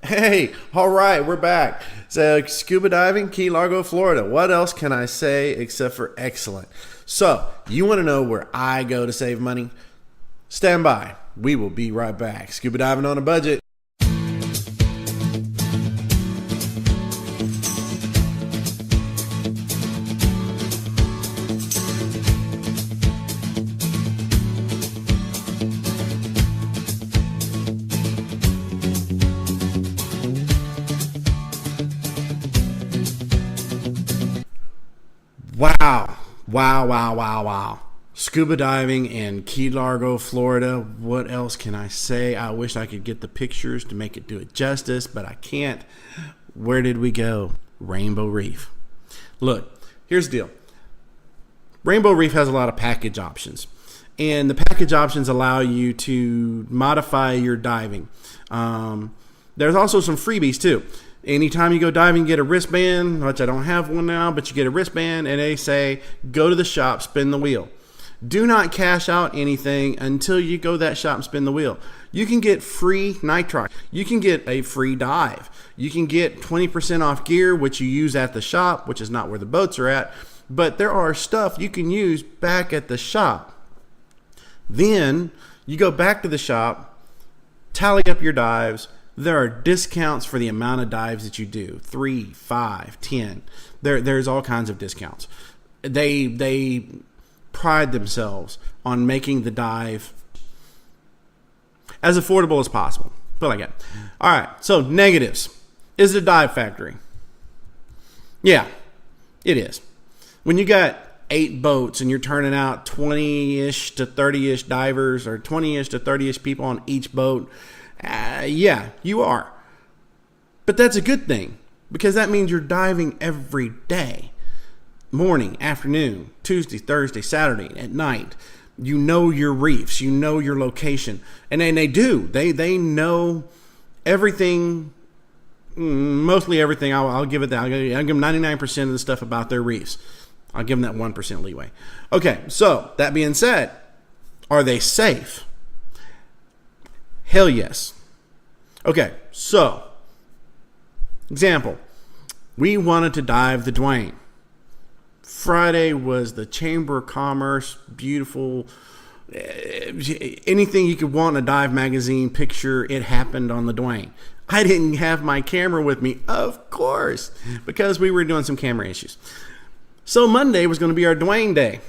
Hey, all right, we're back. So, scuba diving, Key Largo, Florida. What else can I say except for excellent? So, you want to know where I go to save money? Stand by. We will be right back. Scuba diving on a budget. Wow. Wow, wow, wow, wow. Scuba diving in Key Largo, Florida. What else can I say? I wish I could get the pictures to make it do it justice, but I can't. Where did we go? Rainbow Reef. Look, here's the deal. Rainbow Reef has a lot of package options, and the package options allow you to modify your diving. There's also some freebies too. Anytime you go diving, you get a wristband, which I don't have one now, but you get a wristband, and they say, go to the shop, spin the wheel. Do not cash out anything until you go to that shop and spin the wheel. You can get free nitrox. You can get a free dive. You can get 20% off gear, which you use at the shop, which is not where the boats are at. But there are stuff you can use back at the shop. Then you go back to the shop, tally up your dives. There are discounts for the amount of dives that you do. 3, 5, 10. There's all kinds of discounts. They pride themselves on making the dive as affordable as possible. Put it like that. All right, so negatives. Is it a dive factory? Yeah, it is. When you got 8 boats and you're turning out 20-ish to 30-ish divers or 20-ish to 30-ish people on each boat, yeah, you are. But that's a good thing because that means you're diving every day. Morning, afternoon, Tuesday, Thursday, Saturday, at night. You know your reefs. You know your location. And they do. They know everything, mostly everything. I'll give it that. I'll give them 99% of the stuff about their reefs. I'll give them that 1% leeway. Okay, so that being said, are they safe? Hell yes. Okay, so, example. We wanted to dive the Dwayne. Friday was the Chamber of Commerce, beautiful. Anything you could want in a dive magazine picture, it happened on the Dwayne. I didn't have my camera with me, of course, because we were doing some camera issues. So Monday was going to be our Dwayne day.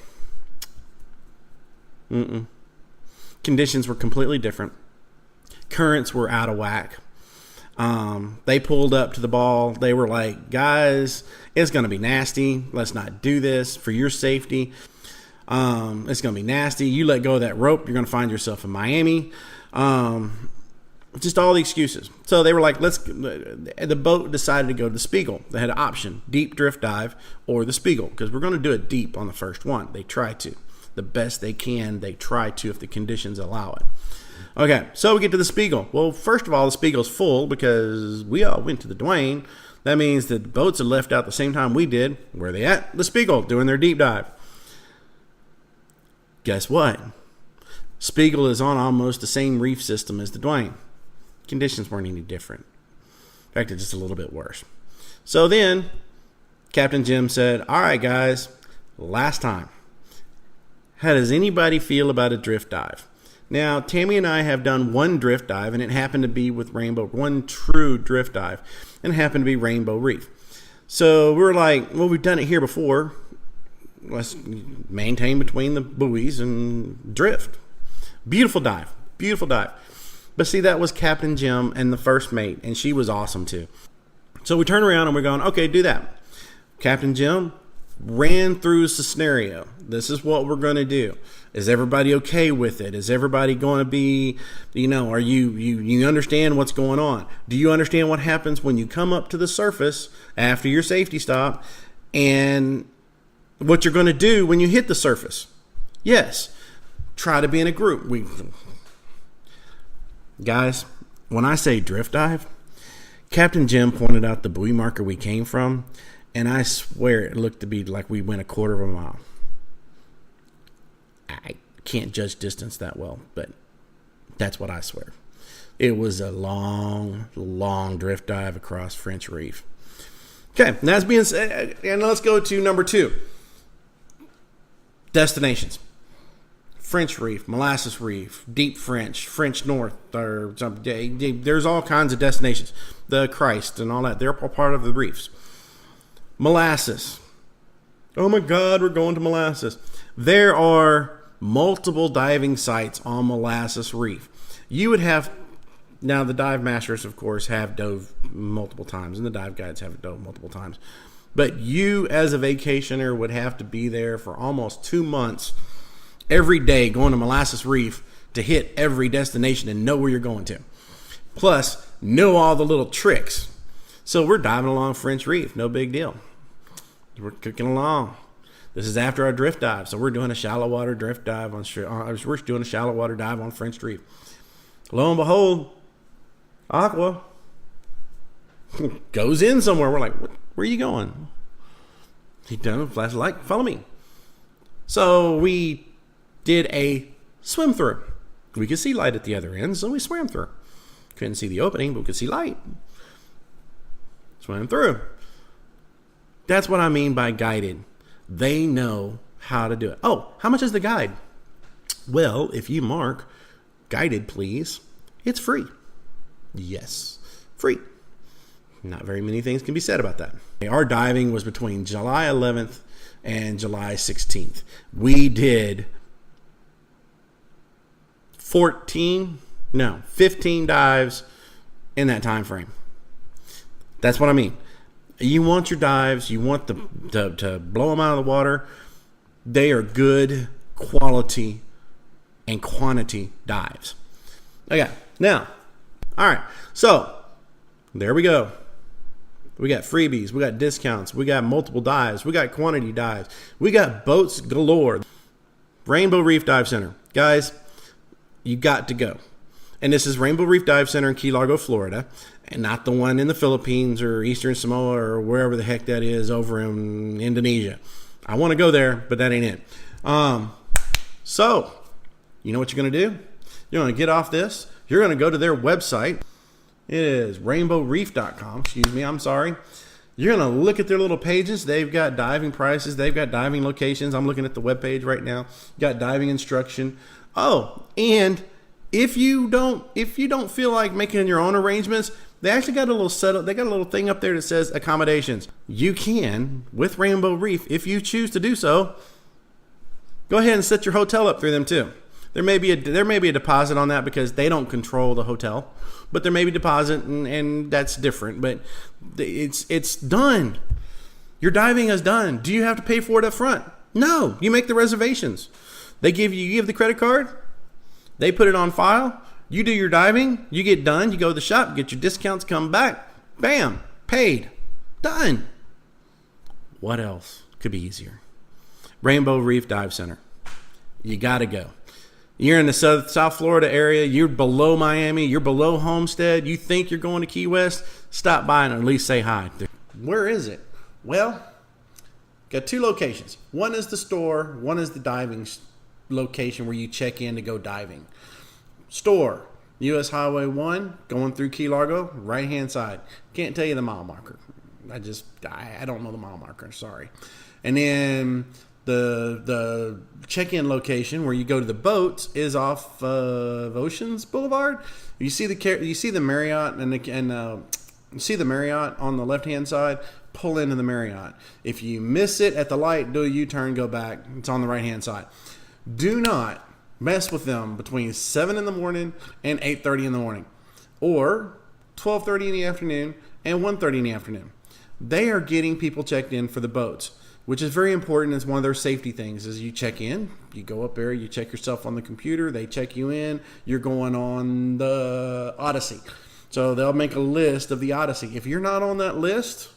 Conditions were completely different. Currents were out of whack. They pulled up to the ball. They were like, guys, it's going to be nasty. Let's not do this for your safety. It's going to be nasty. You let go of that rope, you're going to find yourself in Miami. Just all the excuses. So they were like, the boat decided to go to the Spiegel. They had an option, deep drift dive or the Spiegel, because we're going to do it deep on the first one. They try to. The best they can, they try to if the conditions allow it. Okay, so we get to the Spiegel. Well, first of all, the Spiegel's full because we all went to the Dwayne. That means that the boats had left out the same time we did. Where are they at? The Spiegel, doing their deep dive. Guess what? Spiegel is on almost the same reef system as the Dwayne. Conditions weren't any different. In fact, it's just a little bit worse. So then, Captain Jim said, all right, guys, last time. How does anybody feel about a drift dive? Now, Tammy and I have done one drift dive, and it happened to be with one true drift dive, and it happened to be Rainbow Reef. So we were like, well, we've done it here before. Let's maintain between the buoys and drift. Beautiful dive. Beautiful dive. But see, that was Captain Jim and the first mate, and she was awesome too. So we turn around and we're going, okay, do that. Captain Jim ran through the scenario. This is what we're going to do. Is everybody okay with it? Is everybody going to be, are you understand what's going on? Do you understand what happens when you come up to the surface after your safety stop and what you're going to do when you hit the surface? Yes. Try to be in a group. Guys, when I say drift dive, Captain Jim pointed out the buoy marker we came from, and I swear it looked to be like we went a quarter of a mile. I can't judge distance that well, but that's what I swear. It was a long, long drift dive across French Reef. Okay, that's being said, and let's go to number 2. Destinations. French Reef, Molasses Reef, Deep French, French North, or something. There's all kinds of destinations. The Christ and all that. They're all part of the reefs. Molasses. Oh my God, we're going to Molasses. There are multiple diving sites on Molasses Reef. You would have, now the dive masters, of course, have dove multiple times, and the dive guides have dove multiple times. But you, as a vacationer, would have to be there for almost 2 months every day going to Molasses Reef to hit every destination and know where you're going to. Plus, know all the little tricks. So we're diving along French Reef. No big deal. We're cooking along. This is after our drift dive. So we're doing a shallow water drift dive we're doing a shallow water dive on French Reef. Lo and behold, Aqua goes in somewhere. We're like, where are you going? He done a flashlight. Follow me. So we did a swim through. We could see light at the other end, so we swam through. Couldn't see the opening, but we could see light. Swam through. That's what I mean by guided. They know how to do it. Oh, how much is the guide? Well, if you mark guided, please, it's free. Yes, free. Not very many things can be said about that. Our diving was between July 11th and July 16th. We did 15 dives in that time frame. That's what I mean. You want your dives, you want to blow them out of the water. They are good quality and quantity dives. Okay, now, all right, so there we go. We got freebies, we got discounts, we got multiple dives, we got quantity dives, we got boats galore. Rainbow Reef Dive Center. Guys, you got to go. And this is Rainbow Reef Dive Center in Key Largo, Florida, and not the one in the Philippines or Eastern Samoa or wherever the heck that is over in Indonesia. I want to go there, but that ain't it. So, you know what you're going to do? You're going to get off this. You're going to go to their website. It is rainbowreef.com. Excuse me, I'm sorry. You're going to look at their little pages. They've got diving prices. They've got diving locations. I'm looking at the webpage right now. Got diving instruction. Oh, and if you don't feel like making your own arrangements, they actually got a little setup. They got a little thing up there that says accommodations. You can, with Rainbow Reef, if you choose to do so, go ahead and set your hotel up through them too. There may be a deposit on that because they don't control the hotel, but there may be a deposit and that's different. But it's done. Your diving is done. Do you have to pay for it up front? No, you make the reservations. You give the credit card. They put it on file. You do your diving. You get done. You go to the shop, get your discounts, come back. Bam, paid, done. What else could be easier? Rainbow Reef Dive Center. You got to go. You're in the South Florida area. You're below Miami. You're below Homestead. You think you're going to Key West? Stop by and at least say hi. Where is it? Well, got 2 locations. One is the store. One is the diving location where you check in to go diving. Store, US Highway 1, going through Key Largo, right-hand side. Can't tell you the mile marker. I don't know the mile marker. Sorry. And then the check-in location where you go to the boats is off of Oceans Boulevard. You see the Marriott you see the Marriott on the left-hand side. Pull into the Marriott. If you miss it at the light, do a U-turn, go back. It's on the right-hand side. Do not mess with them between 7 in the morning and 8:30 in the morning, or 12:30 in the afternoon and 1:30 in the afternoon. They are getting people checked in for the boats, which is very important. It's one of their safety things. Is you check in, you go up there, you check yourself on the computer, they check you in. You're going on the Odyssey, so they'll make a list of the Odyssey. If you're not on that list,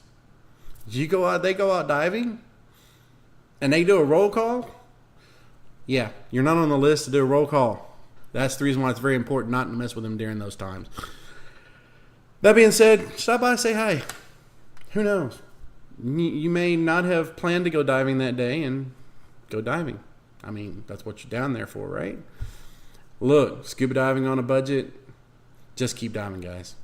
they go out diving, and they do a roll call. Yeah, you're not on the list to do a roll call. That's the reason why it's very important not to mess with them during those times. That being said, stop by, say hi. Who knows? You may not have planned to go diving that day and go diving. I mean, that's what you're down there for, right? Look, scuba diving on a budget, Just keep diving, guys.